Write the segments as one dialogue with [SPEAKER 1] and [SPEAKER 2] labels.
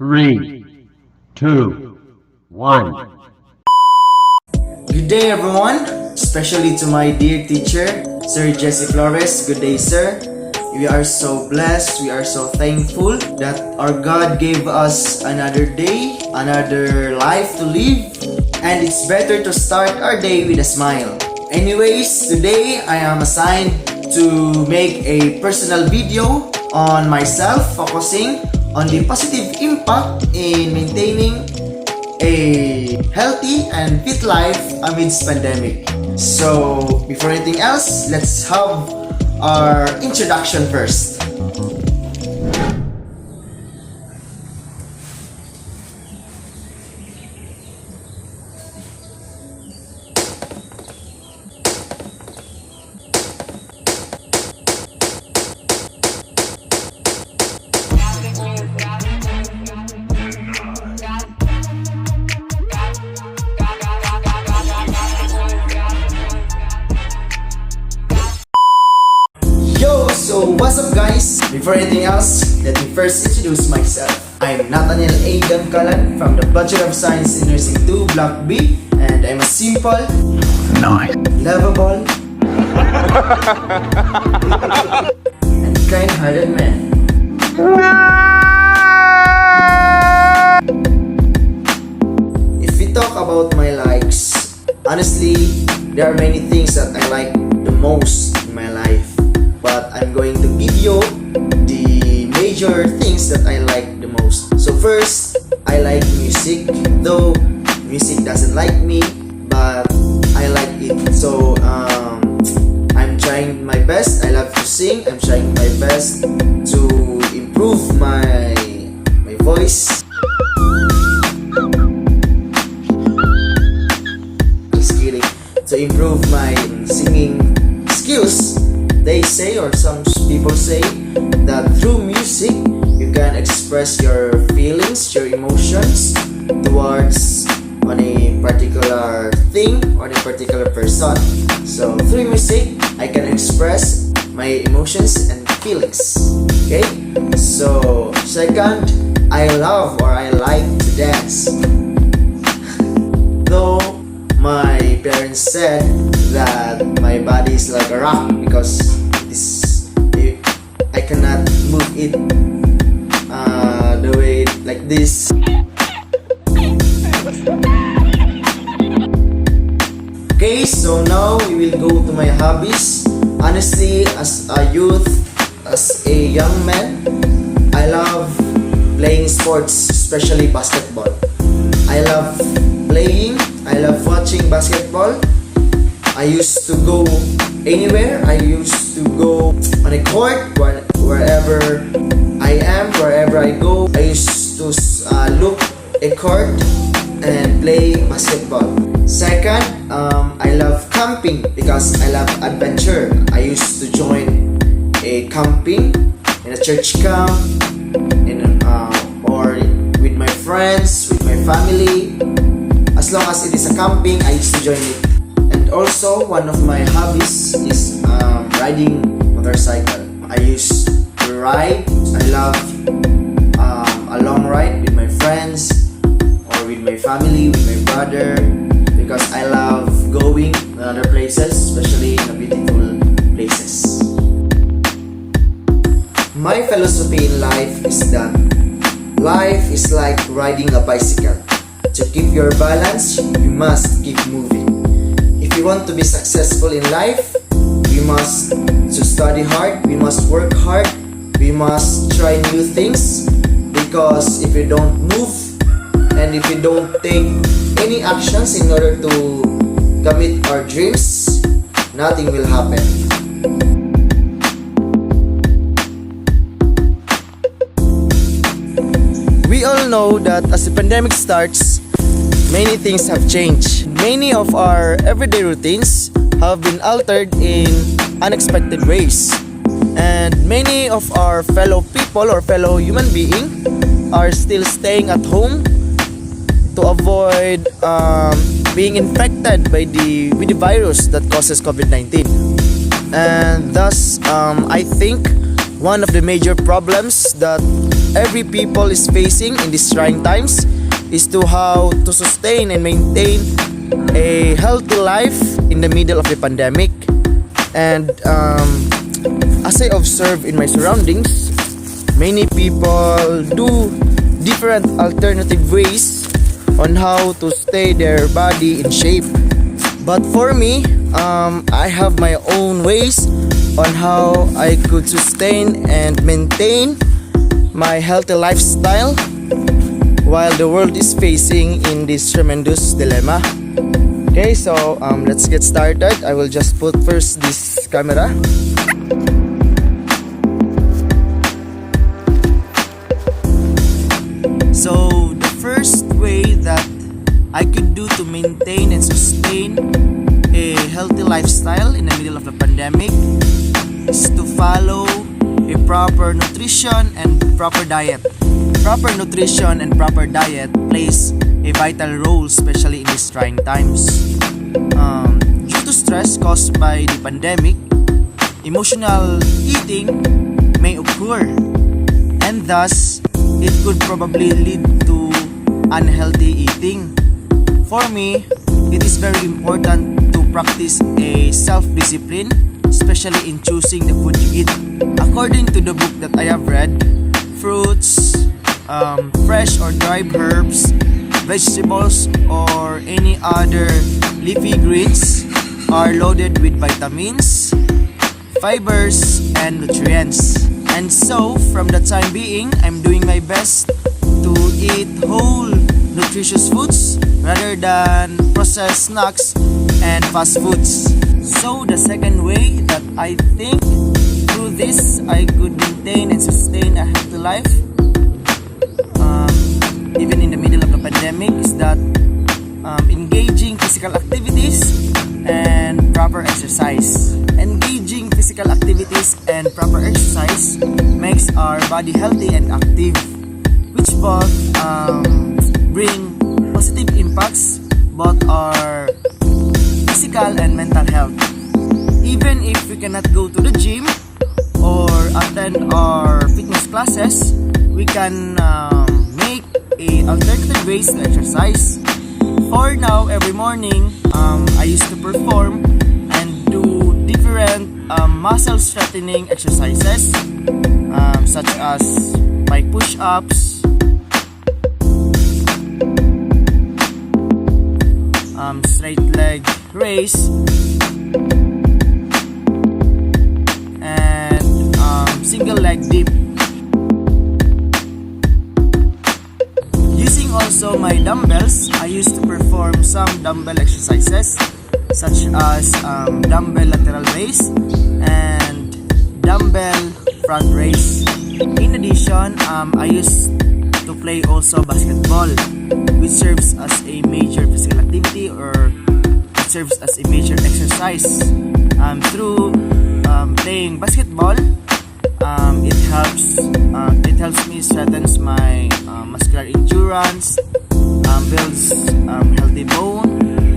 [SPEAKER 1] 3, 2, 1.
[SPEAKER 2] Good day everyone, especially to my dear teacher, Sir Jesse Flores. Good day, sir. We are so blessed, we are so thankful that our God gave us another day, another life to live, and it's better to start our day with a smile. Anyways, today I am assigned to make a personal video on myself, focusing on the positive impact in maintaining a healthy and fit life amidst pandemic. So, before anything else, let's have our introduction first. So what's up guys? Before anything else, let me first introduce myself. I'm Nathaniel A. Dancalan from the Bachelor of Science in Nursing 2 Block B, and I'm a simple,
[SPEAKER 1] Nice.
[SPEAKER 2] lovable, and kind-hearted man. If we talk about my likes, honestly, there are many things that I like the most in my life. But I'm going to give you the major things that I like the most. So first, I like music. Though music doesn't like me, but I like it. So I'm trying my best. I love to sing. I'm trying my best to improve my voice. Just kidding. To improve my singing skills. They say, or some people say, that through music you can express your feelings, your emotions towards on a particular thing or a particular person. So through music I can express my emotions and feelings. Okay? So second, I love or I like to dance. Though my parents said that my body is like a rock because I cannot move it the way like this. Okay, so now we will go to my hobbies. Honestly, as a youth, as a young man, I love playing sports, especially basketball. I love playing, I love watching basketball. I used to go anywhere. I used to go on a court, wherever I am, wherever I go. I used to look a court and play basketball. Second, I love camping because I love adventure. I used to join a camping in a church camp, or with my friends, with my family. As long as it is a camping, I used to join it. And also, one of my hobbies is riding motorcycle. I used to ride. I love a long ride with my friends or with my family, with my brother, because I love going to other places, especially in the beautiful places. My philosophy in life is that life is like riding a bicycle. To keep your balance, you must keep moving. If you want to be successful in life, we must to study hard, we must work hard, we must try new things, because if you don't move and if you don't take any actions in order to commit our dreams, nothing will happen. We all know that as the pandemic starts, many things have changed. Many of our everyday routines have been altered in unexpected ways. And many of our fellow people or fellow human beings are still staying at home to avoid being infected by with the virus that causes COVID-19. And thus, I think one of the major problems that every people is facing in these trying times is to how to sustain and maintain a healthy life in the middle of the pandemic. And as I observe in my surroundings, many people do different alternative ways on how to stay their body in shape. But for me, I have my own ways on how I could sustain and maintain my healthy lifestyle while the world is facing in this tremendous dilemma. Okay, so let's get started. I will just put first this camera. So the first way that I could do to maintain and sustain a healthy lifestyle in the middle of the pandemic is to follow a proper nutrition and proper diet. Proper nutrition and proper diet plays a vital role, especially in these trying times. Due to stress caused by the pandemic, emotional eating may occur, and thus it could probably lead to unhealthy eating. For me, it is very important to practice a self-discipline, especially in choosing the food you eat. According to the book that I have read, fruits, fresh or dried herbs, vegetables, or any other leafy greens are loaded with vitamins, fibers, and nutrients. And so, from the time being, I'm doing my best to eat whole, nutritious foods rather than processed snacks and fast foods. So, the second way that I think through this I could maintain and sustain a healthy life, even in the middle of the pandemic, is that engaging physical activities and proper exercise. Engaging physical activities and proper exercise makes our body healthy and active, which both bring positive impacts both our physical and mental health. Even if we cannot go to the gym or attend our fitness classes, we can make alternative ways to exercise. For now, every morning, I used to perform and do different muscle strengthening exercises, such as my push-ups, straight leg raise, and single leg dip. Using also my dumbbells, I used to perform some dumbbell exercises such as dumbbell lateral raise and dumbbell front raise. In addition, I used to play also basketball, which serves as a major physical activity, or it serves as a major exercise. Through playing basketball, it helps me strengthens my muscular endurance, builds healthy bone,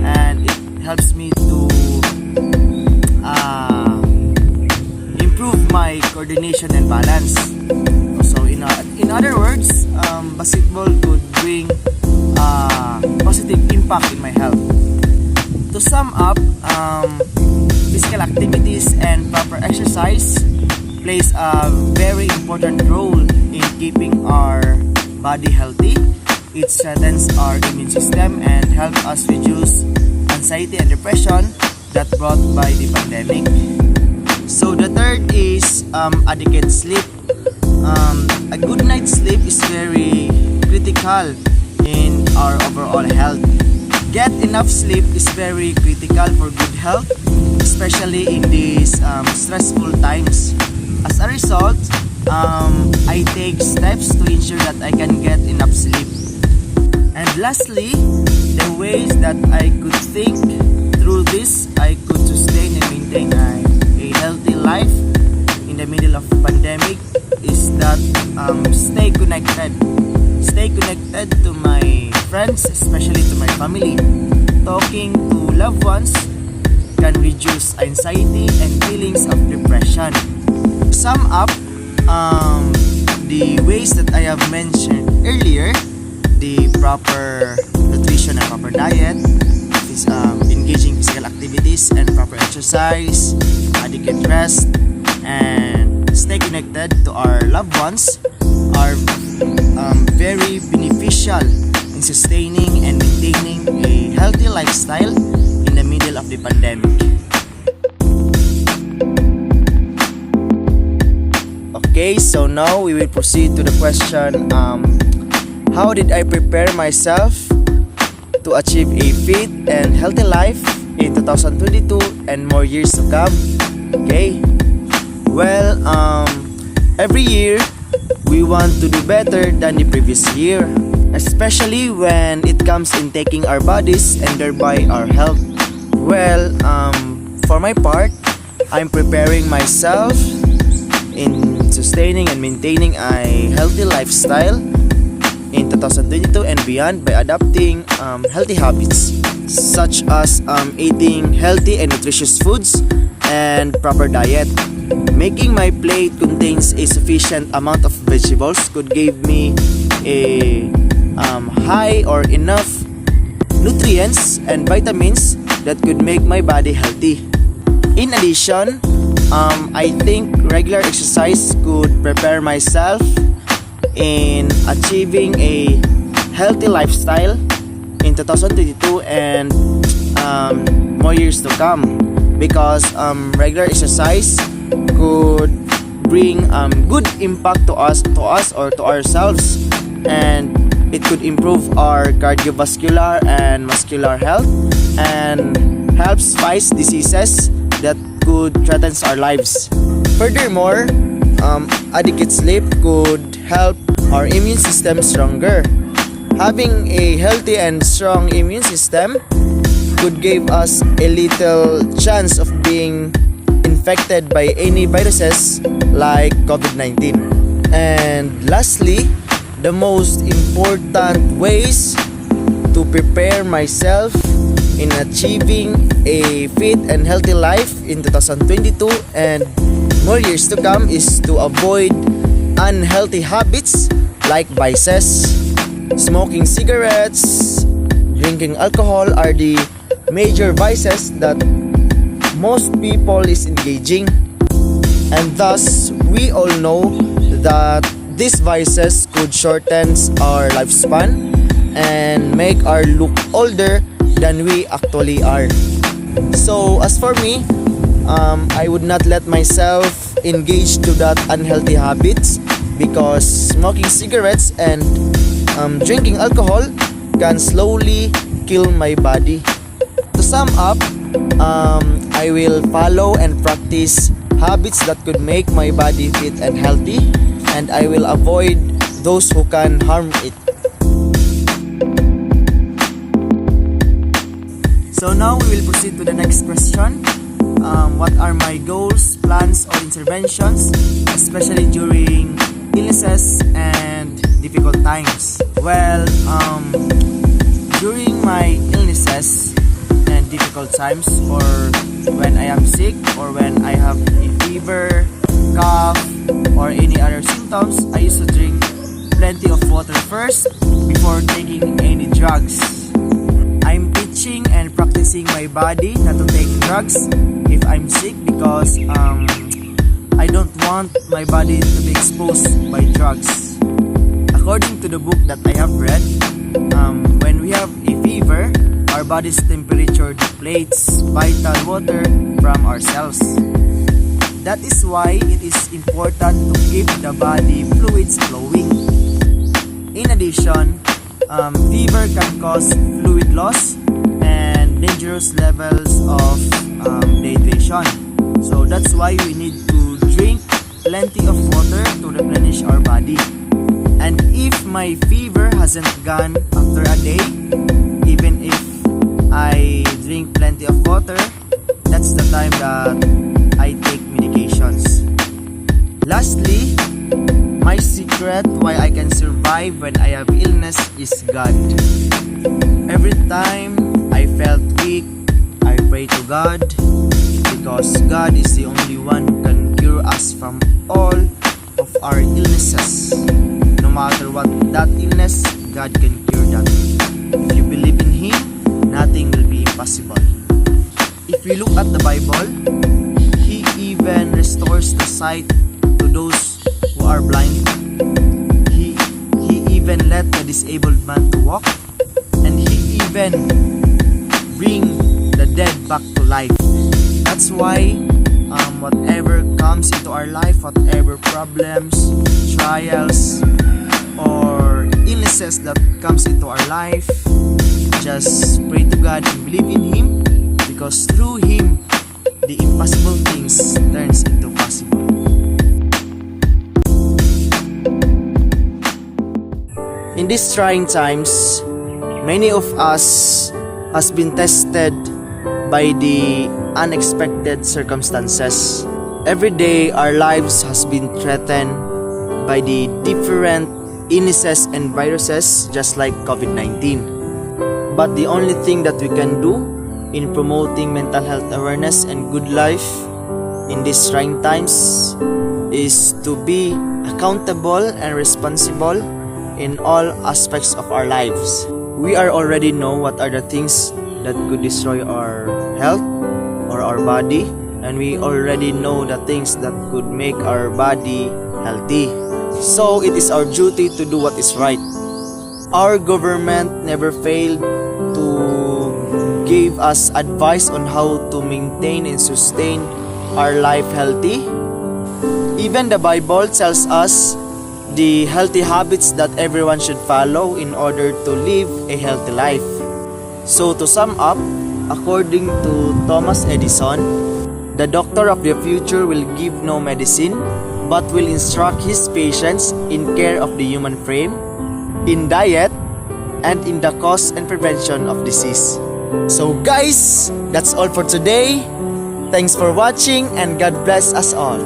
[SPEAKER 2] and it helps me to improve my coordination and balance. So in other words, basketball could bring positive impact in my health. To sum up, physical activities and proper exercise plays a very important role in keeping our body healthy. It strengthens our immune system and helps us reduce anxiety and depression that brought by the pandemic. So the third is adequate sleep. A good night's sleep is very critical in our overall health. Get enough sleep is very critical for good health, especially in these stressful times. As a result, I take steps to ensure that I can get enough sleep. And lastly, the ways that I could think through this, I could sustain and maintain a healthy life in the middle of pandemic is that stay connected. Stay connected to my friends, especially to my family. Talking to loved ones can reduce anxiety and feelings of depression. To sum up, the ways that I have mentioned earlier, the proper nutrition and proper diet, is engaging physical activities and proper exercise, adequate rest, and stay connected to our loved ones are very beneficial in sustaining and maintaining a healthy lifestyle in the middle of the pandemic. Okay, so now we will proceed to the question, how did I prepare myself to achieve a fit and healthy life in 2022 and more years to come? Okay, well, every year we want to do better than the previous year, especially when it comes in taking our bodies and thereby our health. Well, for my part, I'm preparing myself in sustaining and maintaining a healthy lifestyle in 2022 and beyond by adopting healthy habits such as eating healthy and nutritious foods and proper diet. Making my plate contains a sufficient amount of vegetables could give me a high or enough nutrients and vitamins that could make my body healthy. In addition, I think regular exercise could prepare myself in achieving a healthy lifestyle in 2022 and more years to come, because regular exercise could bring good impact to us or to ourselves, and it could improve our cardiovascular and muscular health and helps fight diseases that could threaten our lives. Furthermore, adequate sleep could help our immune system stronger. Having a healthy and strong immune system could give us a little chance of being infected by any viruses like COVID-19. And lastly, the most important ways to prepare myself in achieving a fit and healthy life in 2022 and more years to come is to avoid unhealthy habits like vices. Smoking cigarettes, drinking alcohol are the major vices that most people is engaging, and thus we all know that these vices could shorten our lifespan and make our look older than we actually are. So as for me, I would not let myself engage to that unhealthy habits, because smoking cigarettes and drinking alcohol can slowly kill my body. To sum up, I will follow and practice habits that could make my body fit and healthy, and I will avoid those who can harm it. So now we will proceed to the next question. What are my goals, plans, or interventions, especially during illnesses and difficult times? Well, during my illnesses and difficult times, or when I am sick, or when I have a fever, cough, or any other symptoms, I used to drink plenty of water first before taking any drugs. I'm teaching and practicing my body not to take drugs if I'm sick, because I don't want my body to be exposed by drugs. According to the book that I have read, when we have a fever, our body's temperature depletes vital water from our cells. That is why it is important to keep the body fluids flowing. In addition, fever can cause fluid loss and dangerous levels of dehydration. So that's why we need to drink plenty of water to replenish our body. And if my fever hasn't gone after a day, even if I drink plenty of water, that's the time that I take medications. Lastly, my secret why I can survive when I have illness is God. Every time I felt weak, I pray to God, because God is the only one who can cure us from all of our illnesses. No matter what that illness, God can cure that. If you believe in Him, nothing will be impossible. If we look at the Bible, He even restores the sight to those who are blind. He even let the disabled man to walk, and He even bring the dead back to life. That's why whatever comes into our life, whatever problems, trials, or illnesses that comes into our life, just pray to God and believe in Him, because through Him, the impossible things turns into possible. In these trying times, many of us has been tested by the unexpected circumstances. Every day, our lives has been threatened by the different illnesses and viruses, just like COVID-19. But the only thing that we can do in promoting mental health awareness and good life in these trying times is to be accountable and responsible in all aspects of our lives. We already know what are the things that could destroy our health or our body, and we already know the things that could make our body healthy. So it is our duty to do what is right. Our government never failed to give us advice on how to maintain and sustain our life healthy. Even the Bible tells us the healthy habits that everyone should follow in order to live a healthy life. So to sum up, according to Thomas Edison, the doctor of the future will give no medicine, but will instruct his patients in care of the human frame, in diet, and in the cause and prevention of disease. So guys, that's all for today. Thanks for watching, and God bless us all.